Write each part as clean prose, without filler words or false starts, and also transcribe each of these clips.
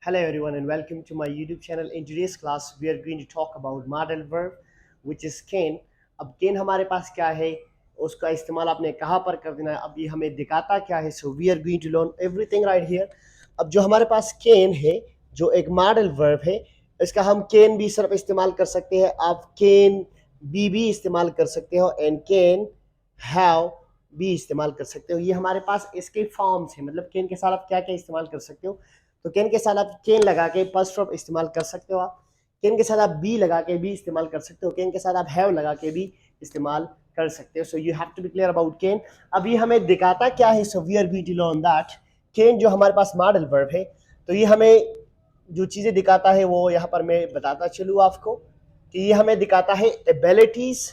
Hello everyone and welcome to my YouTube channel. In today's class we are going to talk about modal verb which is can. अब can हमारे पास क्या है, उसका इस्तेमाल आपने कहाँ पर कर देना है, अब ये हमें दिखाता क्या है. So we are going to learn everything right here. अब जो हमारे पास can है, जो एक modal verb है, इसका हम can भी सिर्फ इस्तेमाल कर सकते हैं, आप can भी इस्तेमाल कर सकते हो and can have भी इस्तेमाल कर सकते हो. ये हमारे पास इसके फॉर्म्स हैं, मतलब can के साथ आप क्या क्या इस्तेमाल कर सकते हो. तो कैन के साथ आप कैन लगा के फर्स्ट वर्ब इस्तेमाल कर सकते हो. आप कैन के साथ आप बी लगा के भी इस्तेमाल कर सकते हो. कैन के साथ आप हैव लगा के भी इस्तेमाल कर सकते हो. So you have to be clear about can. अभी हमें दिखाता क्या है, so we are going to learn that can जो हमारे पास मॉडल वर्ब है. तो ये हमें जो चीज़ें दिखाता है वो यहाँ पर मैं बताता चलूँ आपको कि ये हमें दिखाता है एबिलिटीज़,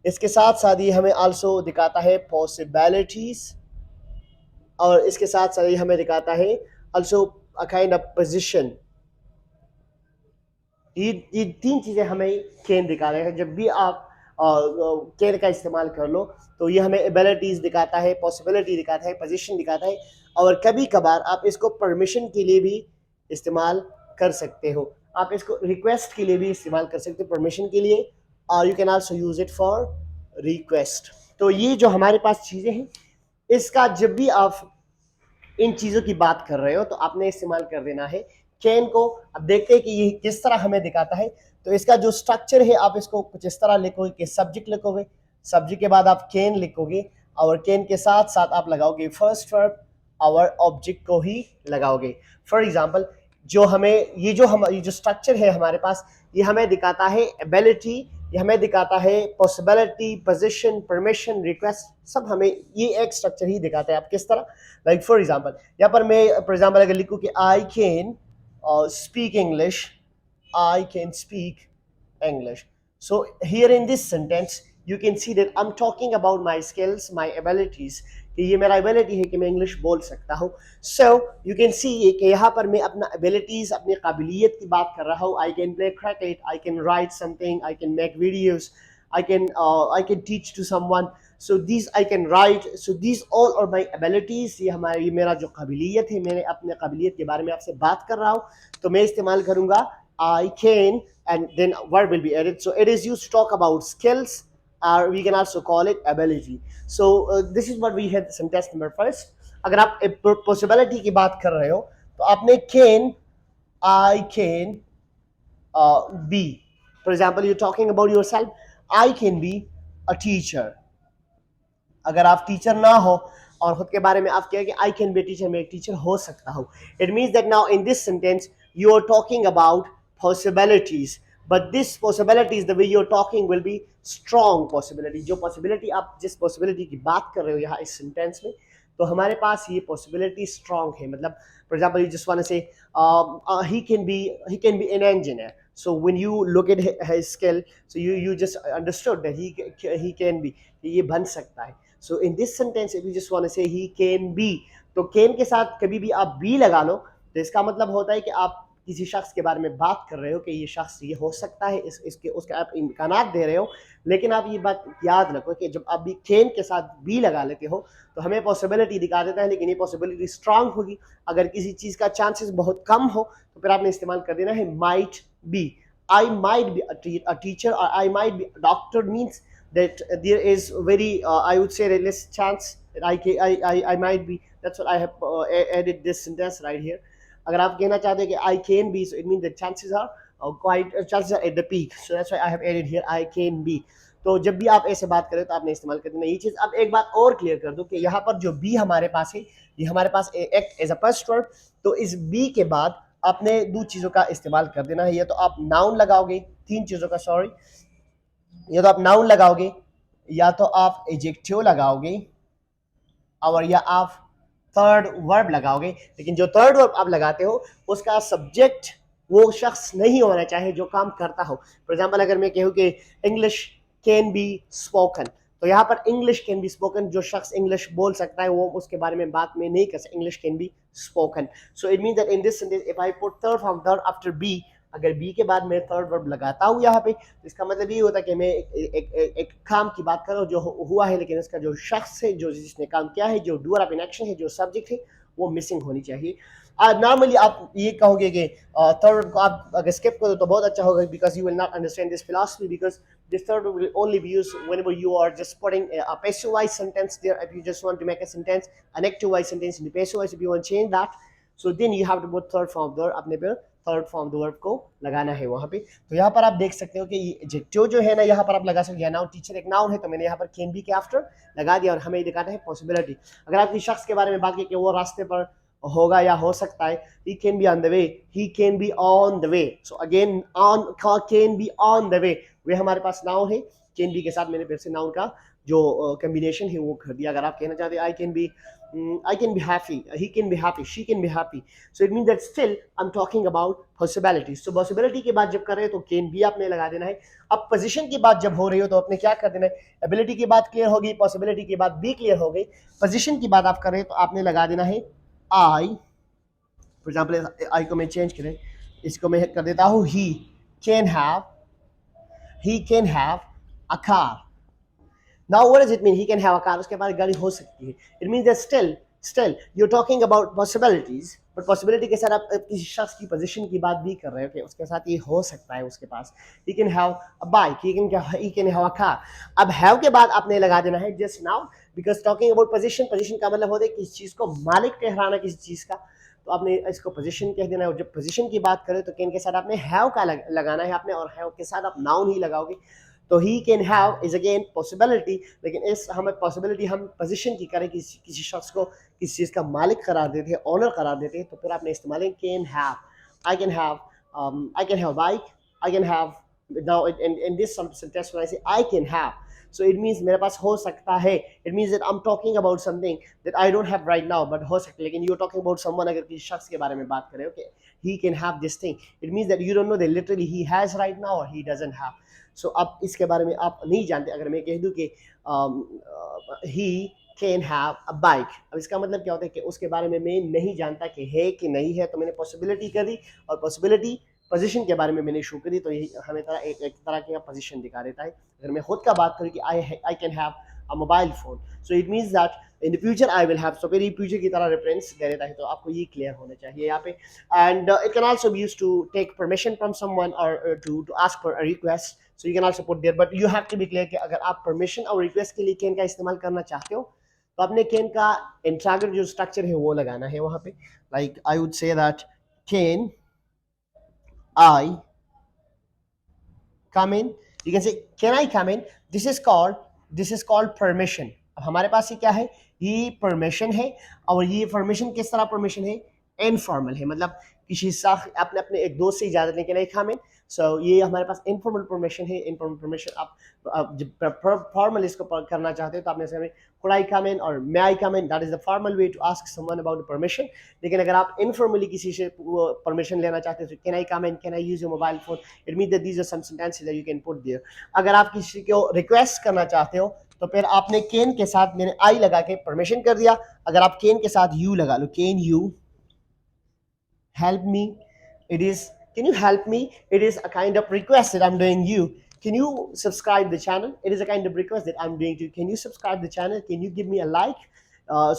इसके साथ साथ ये हमें आल्सो दिखाता है पॉसिबिलिटीज़, और इसके साथ साथ ये हमें दिखाता है also a kind of position. ये तीन चीज़ें हमें कैन दिखा रहे हैं. जब भी आप कैन का इस्तेमाल कर लो तो ये हमें एबिलिटीज़ दिखाता है, पॉसिबिलिटी दिखाता है, पोजीशन दिखाता है, और कभी कभार आप इसको परमिशन के लिए भी इस्तेमाल कर सकते हो. आप इसको रिक्वेस्ट के लिए भी इस्तेमाल कर सकते हो, परमिशन के लिए, और you can also use it for request. तो ये जो हमारे पास चीज़ें हैं, इसका जब भी आप इन चीज़ों की बात कर रहे हो तो आपने इस्तेमाल कर देना है कैन को. अब देखते हैं कि ये किस तरह हमें दिखाता है. तो इसका जो स्ट्रक्चर है, आप इसको कुछ इस तरह लिखोगे कि सब्जेक्ट लिखोगे, सब्जेक्ट के बाद आप कैन लिखोगे, और कैन के साथ साथ आप लगाओगे फर्स्ट वर्ब और ऑब्जेक्ट को ही लगाओगे. फॉर एग्जाम्पल ये जो स्ट्रक्चर है हमारे पास, ये हमें दिखाता है एबिलिटी, ये हमें दिखाता है पॉसिबिलिटी, पोजीशन, परमिशन, रिक्वेस्ट, सब हमें ये एक स्ट्रक्चर ही दिखाता है. आप किस तरह, लाइक फॉर एग्जाम्पल यहाँ पर मैं फॉर एग्जाम्पल अगर लिखूँ कि I can speak English, I can speak English. So here in this sentence you can see that I'm talking about my skills, my abilities, कि ये मेरा ability है कि मैं English बोल सकता हूँ. So you can see कि यहाँ पर मैं अपना abilities, अपनी काबिलियत की बात कर रहा हूँ. I can play cricket, I can write something, I can make videos, I can teach to someone. So these I can write. So these all are my abilities. ये मेरा जो काबिलियत है, मैंने अपने काबिलियत के बारे में आपसे बात कर रहा हूँ, तो मैं इस्तेमाल करूँगा I can, and then verb will be added. So it is used to talk about skills, or we can also call it ability. So this is what we had sentence number first. अगर आप possibility की बात कर रहे हो तो आपने can, I can be. For example, you're talking about yourself. I can be a teacher. अगर आप टीचर ना हो और खुद के बारे में आप कहें कि आई कैन बी टीचर, मैं एक टीचर हो सकता हूँ, it means that now in this sentence you are talking about possibilities, but this possibilities the way you are talking will be strong possibility. जो पॉसिबिलिटी आप जिस पॉसिबिलिटी की बात कर रहे हो यहाँ इस सेंटेंस में, तो हमारे पास ये पॉसिबिलिटी स्ट्रॉन्ग है. मतलब for example you just want to say he can be an engineer. So when you look at his skill, so you just understood that he can be, ये बन सकता है. So in this sentence if you just want to say he can be, तो can के साथ कभी भी आप be लगा लो तो इसका मतलब होता है कि आप किसी शख्स के बारे में बात कर रहे हो कि ये शख्स ये हो सकता है, इसके उसके आप इम्कानात दे रहे हो. लेकिन आप ये बात याद रखो कि जब आप भी can के साथ be लगा लेते हो तो हमें पॉसिबिलिटी दिखा देता है, लेकिन ये पॉसिबिलिटी स्ट्रांग होगी. अगर किसी चीज़ का चांसेस बहुत कम हो तो फिर आपने इस्तेमाल कर देना है might be. I might be a teacher, or I might be a doctor means that there is very I would say less chance that I might be. That's what I have added this sentence right here. अगर आप कहना चाहते हैं कि I can be, so it means the chances are chances are at the peak. So that's why I have added here I can be. तो जब भी आप ऐसे बात करें तो आपने इस्तेमाल कर देना ये चीज़. अब एक बात और क्लियर कर दूं कि यहाँ पर जो बी हमारे पास है, ये हमारे पास act as a first verb. तो इस बी के बाद आपने दो चीज़ों का इस्तेमाल कर देना है. या तो आप नाउन लगाओगे, तीन चीज़ों का, सॉरी, या तो आप नाउन लगाओगे, या तो आप एडजेक्टिव लगाओगे, और या आप थर्ड वर्ब लगाओगे. लेकिन जो थर्ड वर्ब आप लगाते हो उसका सब्जेक्ट वो शख्स नहीं होना चाहिए जो काम करता हो. फॉर एग्जाम्पल अगर मैं कहूँ कि इंग्लिश कैन बी स्पोकन, तो यहाँ पर इंग्लिश कैन बी स्पोकन, जो शख्स इंग्लिश बोल सकता है वो उसके बारे में बात में नहीं कर सकता. English can be spoken. So it mean that in this sentence if I put third form third after B, अगर बी के बाद मैं थर्ड वर्ब लगाता हूँ यहाँ पे, तो इसका मतलब ये होता है कि मैं एक काम की बात कर रहा हूँ जो हुआ है, लेकिन इसका जो शख्स है, जो जिसने काम किया है, जो डूअर ऑफ एन एक्शन है, जो सब्जेक्ट है, वो मिसिंग होनी चाहिए. नॉर्मली आप ये कहोगे कि थर्ड को आप अगर स्किप करो तो बहुत अच्छा होगा, because you will not understand this philosophy, because this third will only be used whenever you are just putting a passive voice sentence there. If you just want to make a sentence, an active voice sentence in the passive voice, if you want to change that, so then you have to put third form of the verb. अपने पे third form the verb को लगाना है वहां पे। तो यहाँ पर आप देख सकते हो कि जो है ना, यहाँ पर आप लगा सकते हैं नाउन, टीचर एक नाउन है, तो मैंने यहाँ पर कैन बी के आफ्टर लगा दिया और हमें दिखाता है पॉसिबिलिटी। अगर आप किसी शख्स के बारे में बात करें कि वो रास्ते पर होगा या हो सकता है, he can be on the way, he can be on the way, so again on can be on the way, वे हमारे पास नाउन है, कैन बी के साथ मैंने फिर से नाउन का जो कॉम्बिनेशन है वो कर दिया। अगर आप कहना चाहते हैं I can be happy, he can be happy, she can be happy, so it means that still I am talking about possibilities. तो पॉसिबिलिटी की बात जब कर रहे हो तो कैन बी आपने लगा देना है। अब पोजीशन की बात जब हो रही हो तो आपने क्या कर देना है, एबिलिटी की बात क्लियर होगी, पॉसिबिलिटी की बात भी क्लियर हो गई, पोजीशन की बात आप कर रहे हैं तो आपने लगा देना है आई। फॉर एग्जाम्पल आई को मैं चेंज करें, इसको मैं कर देता हूँ can have he can have a car. Now what does it mean? He can have a car. उसके पास गाड़ी हो सकती है. It means that still you're talking about possibilities, but possibility के साथ आप किसी शख्स की पोजीशन की बात भी कर रहे हो कि उसके साथ ये हो सकता है उसके पास. He can have a bike. He can have a car. अब have के बाद आपने लगा देना है just now, because talking about position का मतलब होता है किसी चीज को मालिक ठहराना किसी चीज का, तो आपने इसको पोजीशन कह देना है। और जब पोजीशन की बात करें तो कैन के साथ आपने हैव का लगाना है आपने, और हैव के साथ आप नाउन ही लगाओगे। तो he can have is again possibility, लेकिन इस हमें पॉसिबिलिटी हम पोजीशन की करें, किसी शख्स को किसी चीज़ का मालिक करार देते हैं, ऑनर करार देते हैं, तो फिर आपने इस्तेमाल है can have. I can have bike, I can have, now in this sentence when I say I can have, so it means मेरे पास हो सकता है, it means that I'm talking about something that I don't have right now but हो सकता है। लेकिन you're talking about someone, अगर किसी शख्स के बारे में बात करें okay, he can have this thing, it means that you don't know that literally he has right now or he doesn't have। so अब इसके बारे में आप नहीं जानते। अगर मैं कह दूं कि he can have a bike, अब इसका मतलब क्या होता है कि उसके बारे में मैं नहीं जानता कि है कि नहीं है, तो मैंने पॉसिबिलिटी कर दी, और पॉसिबिलिटी पोजीशन के बारे में मैंने शो करी, तो यही हमें एक तरह की पोजीशन दिखा देता है। अगर मैं खुद का बात करूँ कि I can have a mobile phone, so it means that in the future I will have, so फिर फ्यूचर की तरह रेफरेंस दे देता है, तो आपको ये क्लियर होना चाहिए यहाँ पे। And it can also be used to take permission from someone और to ask for a request, so you can also put there, but you have to be clear कि अगर आप परमिशन और रिक्वेस्ट के लिए कैन का इस्तेमाल करना चाहते हो तो आपने कैन का इंट्रागर जो स्ट्रक्चर है वो लगाना है वहाँ पे। Like I would say that can I come in, you can say can I come in, this is called permission। अब हमारे पास ये क्या है, ये परमिशन है, और ये परमिशन किस तरह परमिशन है, इनफॉर्मल है, मतलब किसी शख्स अपने अपने एक दोस्त से इजाजत लेके नहीं come in, सो ये हमारे पास इनफॉर्मल परमिशन है। इनफॉर्मल परमिशन आप जब फॉर्मल इसको करना चाहते हो तो आपने समय could I come in और may I come in, that is the formal way to ask someone about the permission। लेकिन अगर आप इनफॉर्मली किसी से परमिशन लेना चाहते हो तो can I come in, can I use your mobile phone, it means that these are some sentences that you can put there। अगर आप किसी को रिक्वेस्ट करना चाहते हो तो फिर आपने कैन के साथ मैंने आई लगा के परमिशन कर दिया। अगर आप कैन के साथ यू लगा लो, can you help me, it is can you help me, it is a kind of request that I'm doing you, can you subscribe the channel, it is a kind of request that I'm doing to you, can you subscribe the channel, can you give me a like,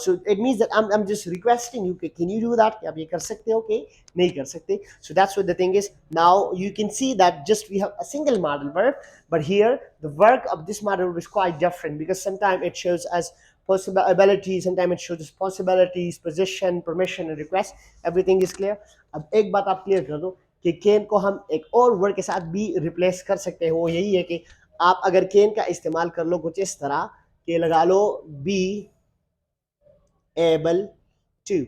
so it means that I'm just requesting you, can you do that, आप ये कर सकते हो कि नहीं कर सकते। so that's what the thing is। now you can see that just we have a single modal verb, but here the work of this modal verb is quite different, because sometimes it shows as possibilities, sometimes it shows possibilities, position, permission and request, everything is clear। अब एक बात आप clear कर दो कि can को हम एक और वर्ड के साथ भी रिप्लेस कर सकते हैं, वो यही है कि आप अगर कैन का इस्तेमाल कर लो कुछ इस तरह कि लगा लो बी एबल टू,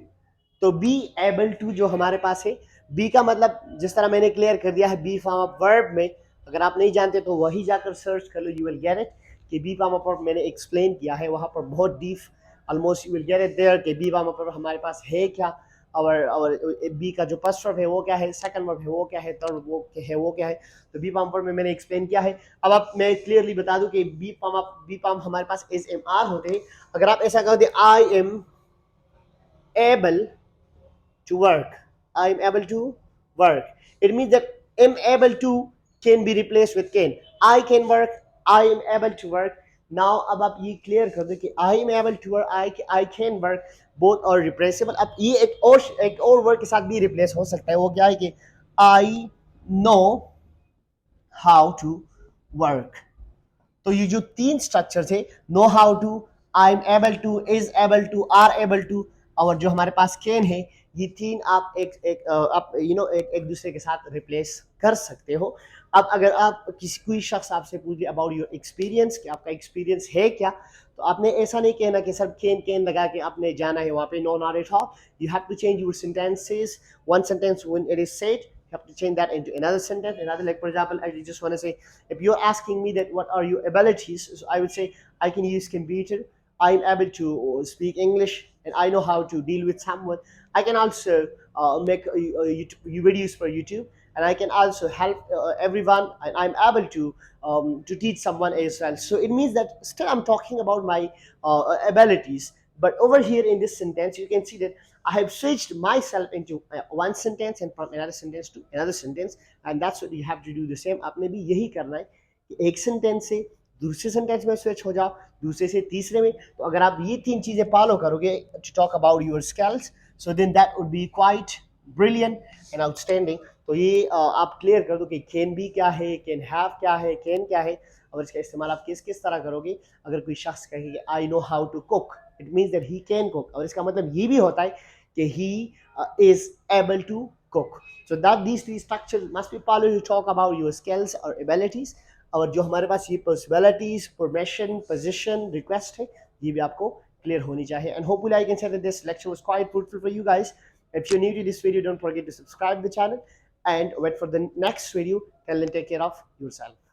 तो बी एबल टू जो हमारे पास है, बी का मतलब जिस तरह मैंने क्लियर कर दिया है बी फॉर्म ऑफ वर्ब में, अगर आप नहीं जानते तो वही जाकर सर्च कर लो, यू विल गेट इट कि बी फॉर्म ऑफ वर्ब मैंने एक्सप्लेन किया है वहाँ पर बहुत deep, almost you will get it there कि बी फॉर्म ऑफ वर्ब हमारे पास है क्या, और बी का जो फर्स्ट वर्ब है वो क्या है, सेकंड वर्ब है वो क्या है, थर्ड वो क्या है, तो बी फॉर्म पर में मैंने एक्सप्लेन किया है। अब आप मैं क्लियरली बता दूं कि बी फॉर्म हमारे पास एस एम आर होते हैं। अगर आप ऐसा कहो दे I am able to work, I am able to work, it means that am able to can be replaced with can, I can work, I am able to work, now अब आप ये क्लियर कर दो कि I am able to work, I can work, both और replaceable. अब ये एक और वर्ड के साथ भी रिप्लेस हो सकता है, वो क्या है कि I know how to work. तो ये जो तीन स्ट्रक्चर थे, know how to, I am able to, is able to, are able to, और जो हमारे पास कैन है, ये तीन आप आप एक दूसरे के साथ रिप्लेस कर सकते हो। अब अगर आप कोई शख्स आपसे पूछ ले अबाउट योर एक्सपीरियंस, कि आपका एक्सपीरियंस है क्या, तो आपने ऐसा नहीं कहना कि सर कैन कैन लगा के आपने जाना है वहाँ पे, no not at all. You have to change your sentences, one sentence when it is said you have to change that into another sentence. Another, like for example, I just want to say, if you're asking me that what are your abilities, so I would say I can use computer, I'm able to speak English, and I know how to deal with someone. I can also make videos for YouTube, and I can also help everyone, and I'm able to teach someone as well. So it means that still I'm talking about my abilities. But over here in this sentence, you can see that I have switched myself into one sentence and from another sentence to another sentence, and that's what you have to do the same. आपने भी यही करना है कि एक sentence से दूसरे sentence में स्विच हो जाओ, दूसरे से तीसरे में। तो अगर आप ये तीन चीजें फॉलो करोगे to talk about your skills, so then that would be quite brilliant and outstanding. तो ये आप क्लियर कर दो कि कैन बी क्या है, कैन हैव क्या है, कैन क्या है, और इसका इस्तेमाल आप किस किस तरह करोगे। अगर कोई शख्स कहे I know how to cook, it means that he can cook, और इसका मतलब ये भी होता है कि he is able to cook. So that these three structures must be followed to talk about your skills or abilities. और जो हमारे पास ये possibilities, permission, position, request है, ये भी आपको clear होनी चाहिए. And hopefully I can say that this lecture was quite fruitful for you guys. If you're new to this video, don't forget to subscribe the channel and wait for the next video. Till then, take care of yourself.